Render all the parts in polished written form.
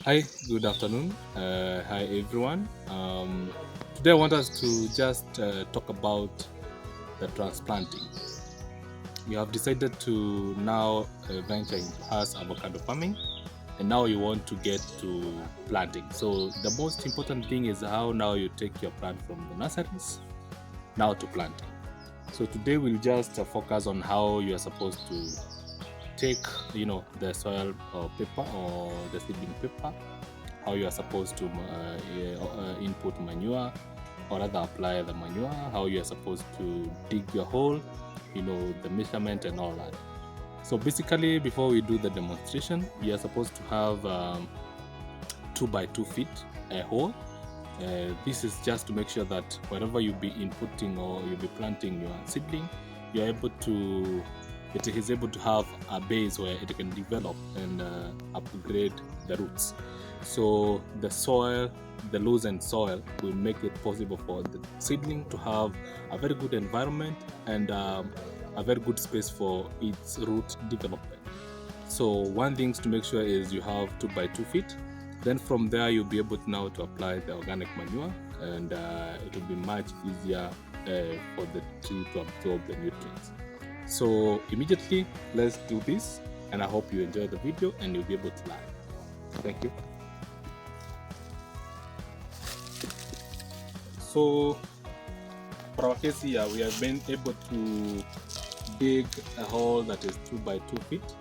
Hi, good afternoon. Hi, everyone. Today, I want us to just talk about the transplanting. You have decided to now venture into house avocado farming, and now you want to get to planting. So, the most important thing is how now you take your plant from the nurseries now to planting. So, today we'll just focus on how you are supposed to take, the soil or paper or the seedling paper, how you are supposed to input manure or rather apply the manure, how you are supposed to dig your hole, the measurement and all that. So basically, before we do the demonstration, you are supposed to have 2 by 2 feet a hole. This is just to make sure that wherever you'll be inputting or you'll be planting your seedling, it is able to have a base where it can develop and upgrade the roots. So the loosened soil will make it possible for the seedling to have a very good environment and a very good space for its root development. So one thing to make sure is you have 2 by 2 feet. Then from there you'll be able now to apply the organic manure, and it will be much easier for the tree to absorb the nutrients. So immediately let's do this, and I hope you enjoy the video and you'll be able to learn. Thank you. So for our case here, we have been able to dig a hole that is 2 by 2 feet.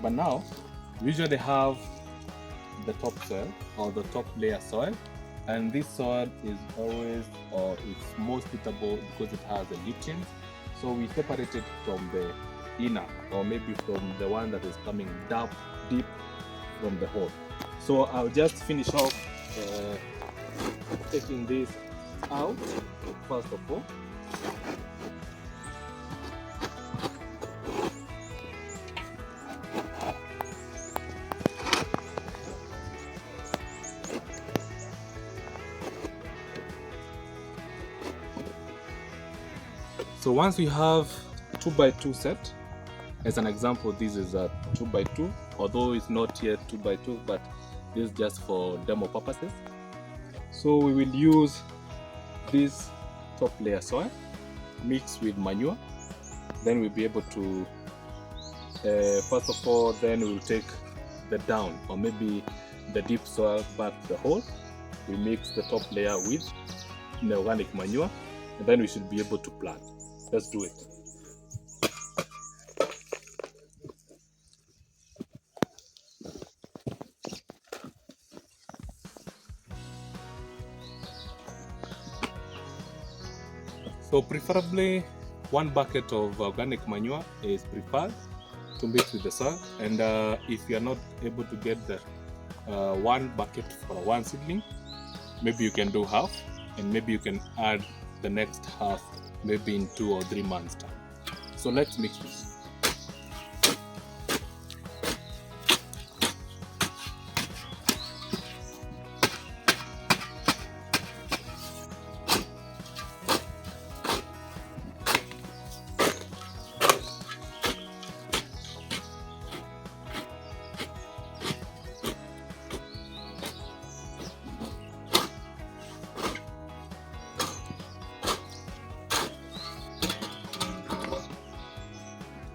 But now we usually have the topsoil or the top layer soil, and this soil is always or it's most suitable because it has the nutrients. So we separate it from the inner, or maybe from the one that is coming deep from the hole. So I'll just finish off taking this out first of all. So once we have 2 by 2 set, as an example, this is a 2 by 2, although it's not yet 2 by 2, but this is just for demo purposes. So we will use this top layer soil mixed with manure. Then we'll be able to, first of all, then we'll take the down or maybe the deep soil back to the hole. We mix the top layer with the organic manure, and then we should be able to plant. Let's do it. So preferably 1 bucket of organic manure is preferred to mix with the soil, and if you are not able to get the 1 bucket for one seedling, maybe you can do half, and maybe you can add the next half maybe in 2 or 3 months time. So let's mix this.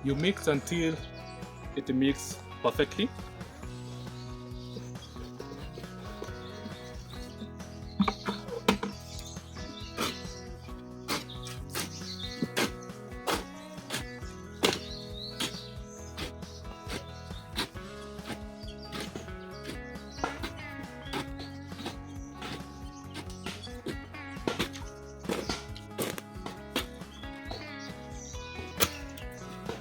You mix until it mixes perfectly.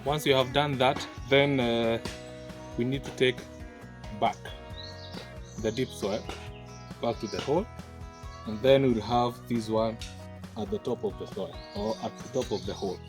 Once you have done that, then we need to take back the deep soil back to the hole, and then we'll have this one at the top of the soil or at the top of the hole.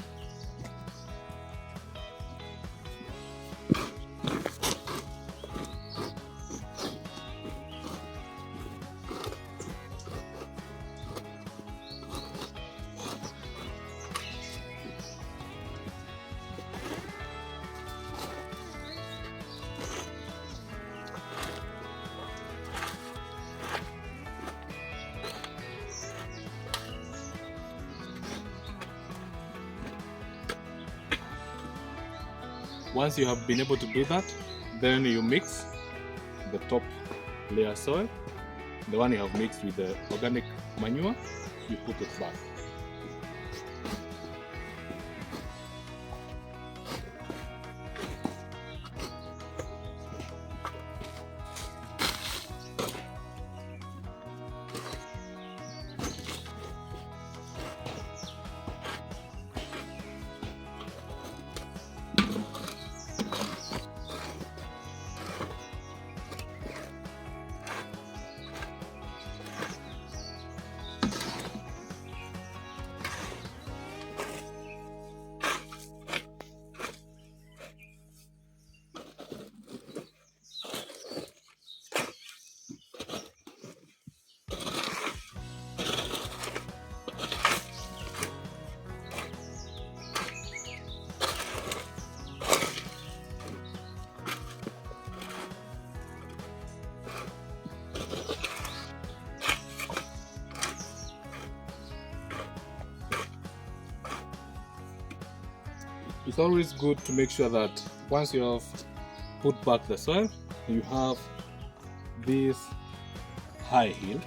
Once you have been able to do that, then you mix the top layer soil, the one you have mixed with the organic manure, you put it back. It's always good to make sure that once you have put back the soil, you have this high hill,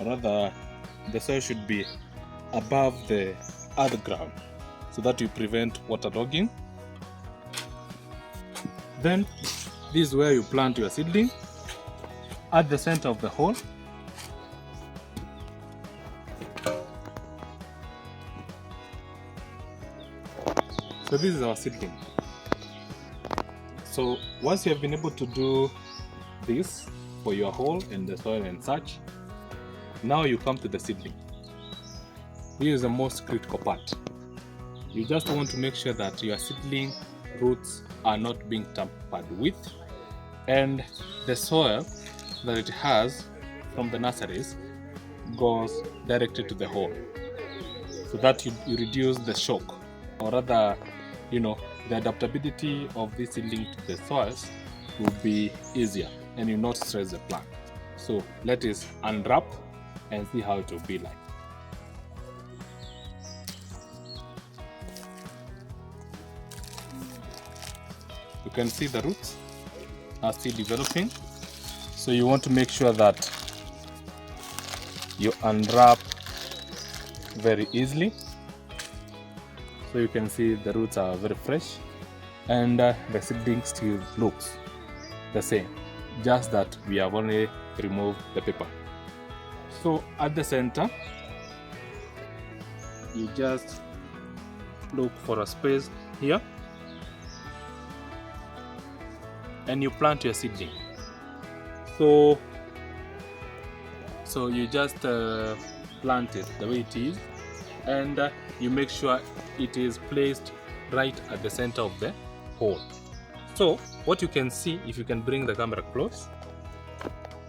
or rather the soil should be above the earth ground so that you prevent waterlogging. Then this is where you plant your seedling at the center of the hole. So this is our seedling. So once you have been able to do this for your hole and the soil and such, now you come to the seedling. This is the most critical part. You just want to make sure that your seedling roots are not being tampered with, and the soil that it has from the nurseries goes directly to the hole, so that you reduce the shock, or rather, the adaptability of this seedling to the soils will be easier and you not stress the plant. So let us unwrap and see how it will be like. You can see the roots are still developing, so you want to make sure that you unwrap very easily. So you can see the roots are very fresh, and the seedling still looks the same, just that we have only removed the paper. So at the center, you just look for a space here and you plant your seedling. So you just plant it the way it is, and you make sure it is placed right at the center of the hole. So what you can see, if you can bring the camera close,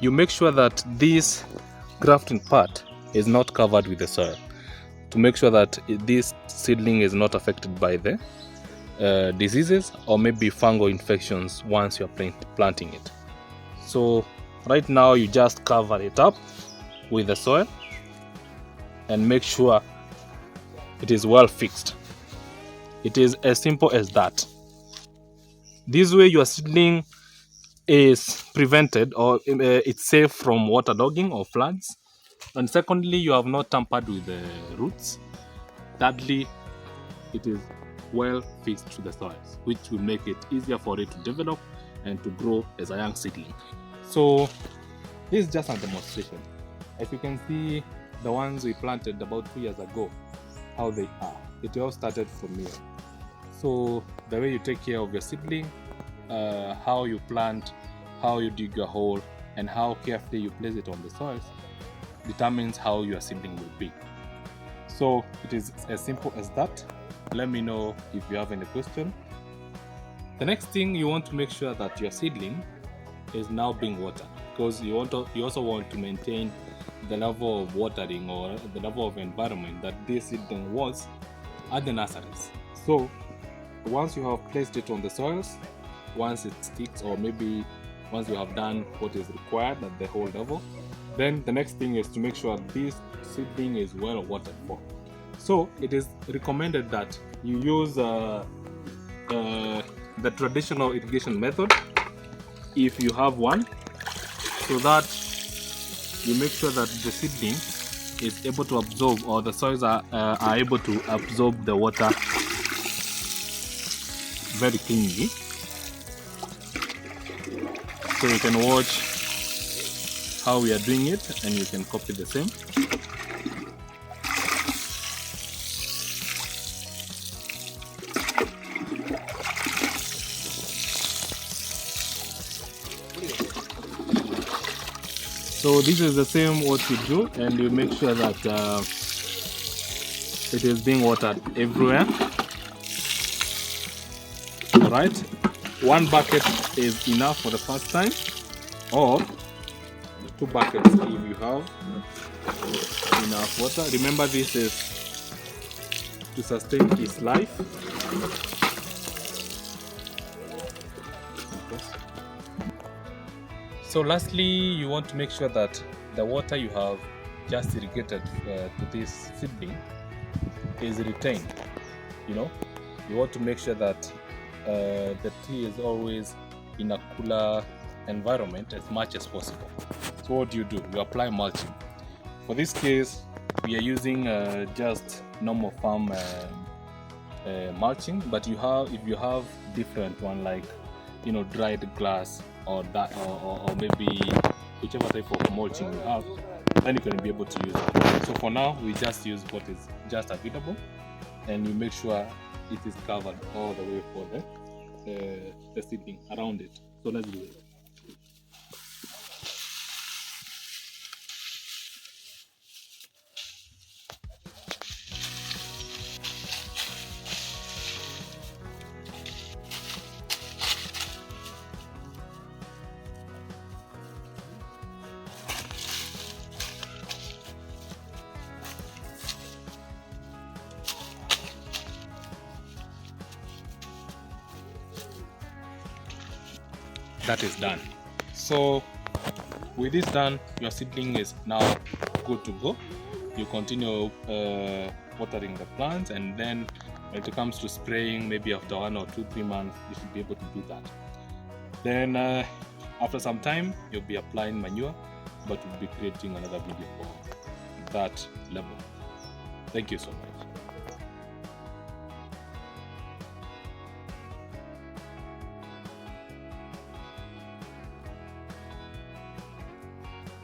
you make sure that this grafting part is not covered with the soil, to make sure that this seedling is not affected by the diseases or maybe fungal infections once you're planting it. So right now you just cover it up with the soil and make sure it is well fixed. It is as simple as that. This way your seedling is prevented, or it's safe from waterlogging or floods. And secondly, you have not tampered with the roots. Thirdly, it is well fixed to the soils, which will make it easier for it to develop and to grow as a young seedling. So this is just a demonstration. As you can see, the ones we planted about 2 years ago, how they are. It all started from here. So the way you take care of your seedling, how you plant, how you dig your hole, and how carefully you place it on the soils determines how your seedling will be. So it is as simple as that. Let me know if you have any question. The next thing, you want to make sure that your seedling is now being watered, because you also want to maintain the level of watering or the level of environment that this seedling was at the nurseries. So once you have placed it on the soils, once it sticks, or maybe once you have done what is required at the whole level, then the next thing is to make sure this seedling is well watered for. So it is recommended that you use the traditional irrigation method if you have one, so that you make sure that the seedling is able to absorb, or the soils are able to absorb the water very cleanly. So you can watch how we are doing it and you can copy the same. So this is the same what you do, and you make sure that it is being watered everywhere. Alright, 1 bucket is enough for the first time, or 2 buckets if you have enough water. Remember, this is to sustain his life. So lastly, you want to make sure that the water you have just irrigated to this seedling is retained. You want to make sure that the tree is always in a cooler environment as much as possible. So what do? You apply mulching. For this case, we are using just normal farm mulching, but if you have different one, like dried grass or that, or maybe whichever type of mulching you have, then you can be able to use it. So for now, we just use what is just available, and you make sure it is covered all the way for the seedling around it. So let's do it. That is done. So with this done, your seedling is now good to go. You continue watering the plants, and then when it comes to spraying, maybe after 1 or 2, 3 months, you should be able to do that. Then after some time, you'll be applying manure, but we'll be creating another video for that level. Thank you so much.